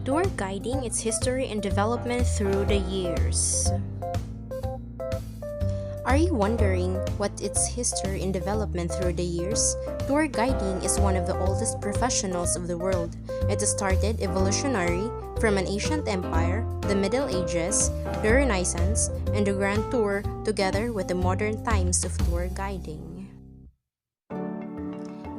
Tour guiding its history and development through the years. Are you wondering what its history and development through the years? Tour guiding is one of the oldest professionals of the world. It started evolutionary from an ancient empire, the Middle Ages, the Renaissance, and the Grand Tour together with the modern times of tour guiding.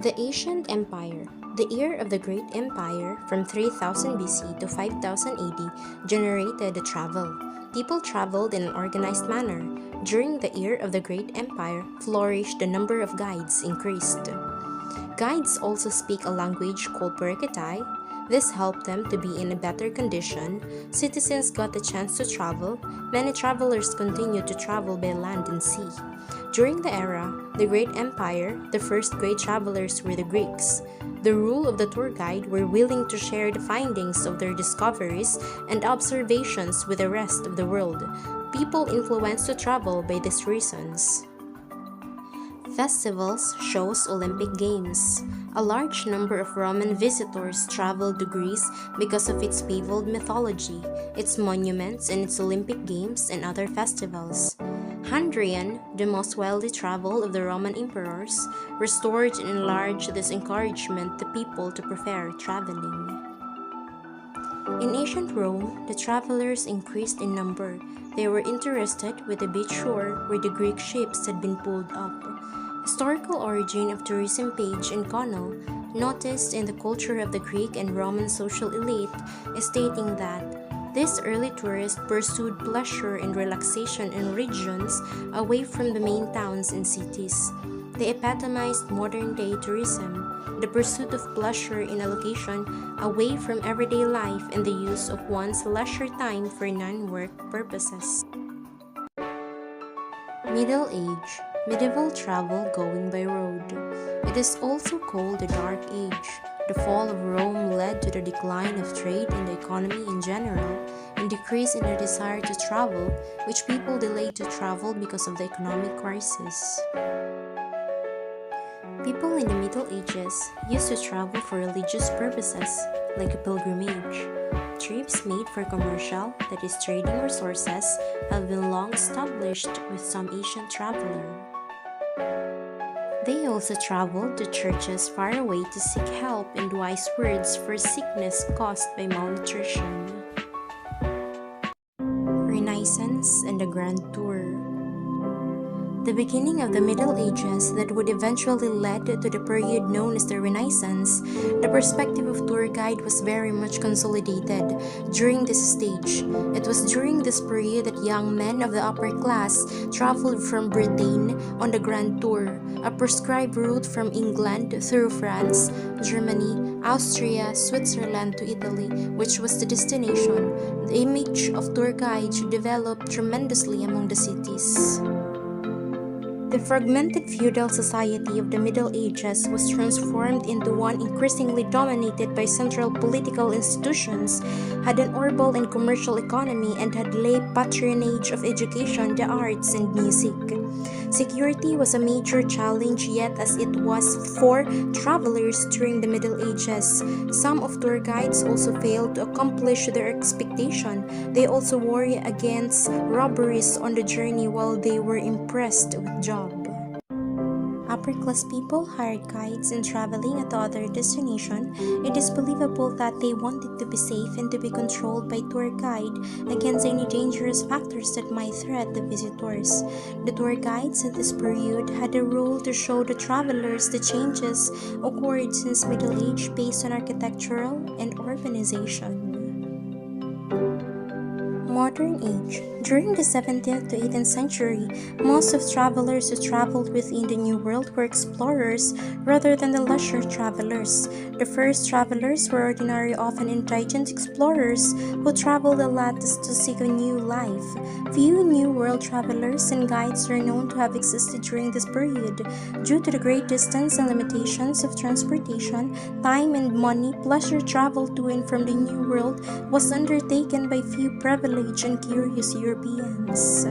The Ancient Empire. The era of the Great Empire from 3000 BC to 5000 AD generated the travel. People traveled in an organized manner. During the era of the Great Empire flourished, the number of guides increased. Guides also speak a language called Purakatai. This helped them to be in a better condition. Citizens got the chance to travel. Many travelers continued to travel by land and sea. During the era, the Great Empire, the first great travelers were the Greeks. The rule of the tour guide were willing to share the findings of their discoveries and observations with the rest of the world. People influenced to travel by these reasons. Festivals, shows, Olympic Games. A large number of Roman visitors traveled to Greece because of its fabled mythology, its monuments, and its Olympic Games and other festivals. Hadrian, the most widely traveled of the Roman emperors, restored and enlarged this encouragement to people to prefer traveling. In ancient Rome, the travelers increased in number. They were interested with the beach shore where the Greek ships had been pulled up. Historical origin of tourism page in Connell, noticed in the culture of the Greek and Roman social elite, is stating that these early tourists pursued pleasure and relaxation in regions away from the main towns and cities. They epitomized modern-day tourism, the pursuit of pleasure in a location away from everyday life and the use of one's leisure time for non-work purposes. Middle Age. Medieval travel going by road. It is also called the Dark Age. The fall of Rome led to the decline of trade and the economy in general, and decrease in the desire to travel, which people delayed to travel because of the economic crisis. People in the Middle Ages used to travel for religious purposes, like a pilgrimage. Trips made for commercial, that is trading resources, have been long established with some ancient traveler. They also traveled to churches far away to seek help and wise words for sickness caused by malnutrition. Renaissance and the Grand Tour. The beginning of the Middle Ages that would eventually lead to the period known as the Renaissance, the perspective of tour guide was very much consolidated during this stage. It was during this period that young men of the upper class traveled from Britain on the Grand Tour, a prescribed route from England through France, Germany, Austria, Switzerland to Italy, which was the destination. The image of tour guides developed tremendously among the cities. The fragmented feudal society of the Middle Ages was transformed into one increasingly dominated by central political institutions, had an urbal and commercial economy, and had lay patronage of education, the arts, and music. Security was a major challenge, yet as it was for travelers during the Middle Ages. Some of tour guides also failed to accomplish their expectation. They also worry against robberies on the journey while they were impressed with job. Upper-class people hired guides in traveling at other destination. It is believable that they wanted to be safe and to be controlled by tour guide against any dangerous factors that might threaten the visitors. The tour guides at this period had a role to show the travelers the changes occurred since Middle Age based on architectural and urbanization. Modern Age. During the 17th to 18th century, most of travelers who traveled within the New World were explorers rather than the leisure travelers. The first travelers were ordinary, often indigent explorers who traveled a lot to seek a new life. Few New World travelers and guides are known to have existed during this period. Due to the great distance and limitations of transportation, time and money, pleasure travel to and from the New World was undertaken by few privileged and curious Europeans.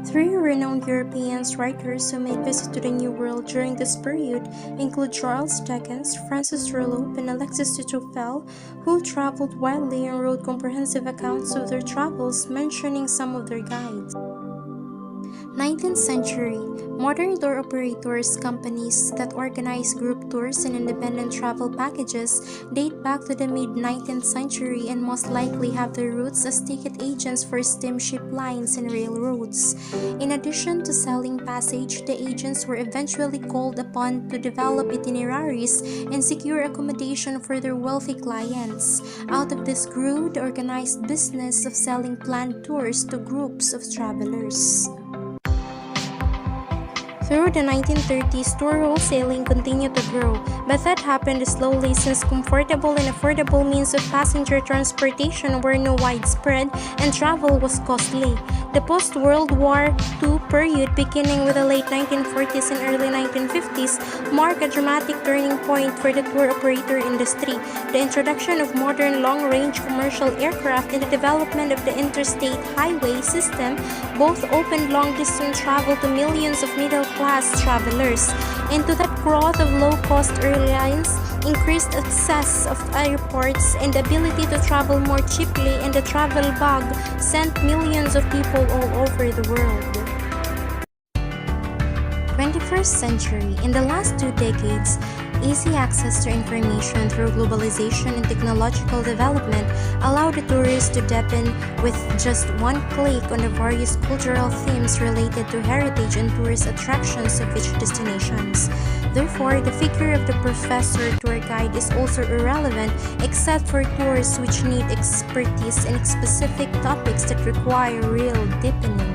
Three renowned European writers who made visits to the New World during this period include Charles Dickens, Francis Trollope, and Alexis de Tocqueville, who traveled widely and wrote comprehensive accounts of their travels, mentioning some of their guides. 19th century, modern tour operators companies that organize group tours and independent travel packages date back to the mid-19th century and most likely have their roots as ticket agents for steamship lines and railroads. In addition to selling passage, the agents were eventually called upon to develop itineraries and secure accommodation for their wealthy clients. Out of this grew the organized business of selling planned tours to groups of travelers. Through the 1930s, tour wholesaling continued to grow, but that happened slowly since comfortable and affordable means of passenger transportation were not widespread and travel was costly. The post-World War II period, beginning with the late 1940s and early 1950s, marked a dramatic turning point for the tour operator industry. The introduction of modern long-range commercial aircraft and the development of the interstate highway system both opened long-distance travel to millions of middle-class travelers. And to that growth of low-cost airlines, increased access of airports and the ability to travel more cheaply, and the travel bug sent millions of people all over the world. 21st century. In the last 2 decades, easy access to information through globalization and technological development allowed the tourists to dip in with just one click on the various cultural themes related to heritage and tourist attractions of each destinations. Therefore, the figure of the professor tour guide is also irrelevant except for tours which need expertise in specific topics that require real deepening.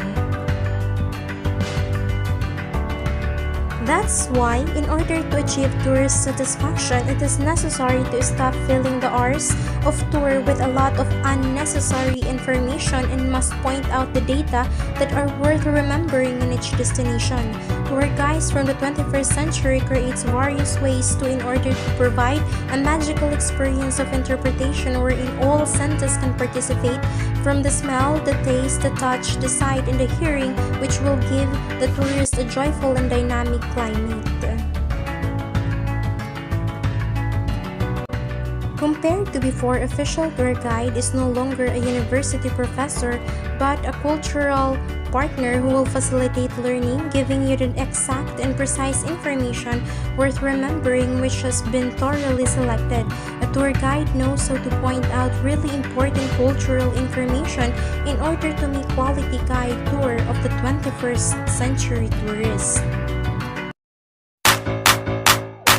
That's why, in order to achieve tourist satisfaction, it is necessary to stop filling the hours of tour with a lot of unnecessary information and must point out the data that are worth remembering in each destination. Tour guides from the 21st century creates various ways in order to provide a magical experience of interpretation wherein all senses can participate, from the smell, the taste, the touch, the sight, and the hearing, which will give the tourist a joyful and dynamic climate. Compared to before, official tour guide is no longer a university professor but a cultural partner who will facilitate learning, giving you the exact and precise information worth remembering which has been thoroughly selected. A tour guide knows how to point out really important cultural information in order to make quality guide tour of the 21st century tourist.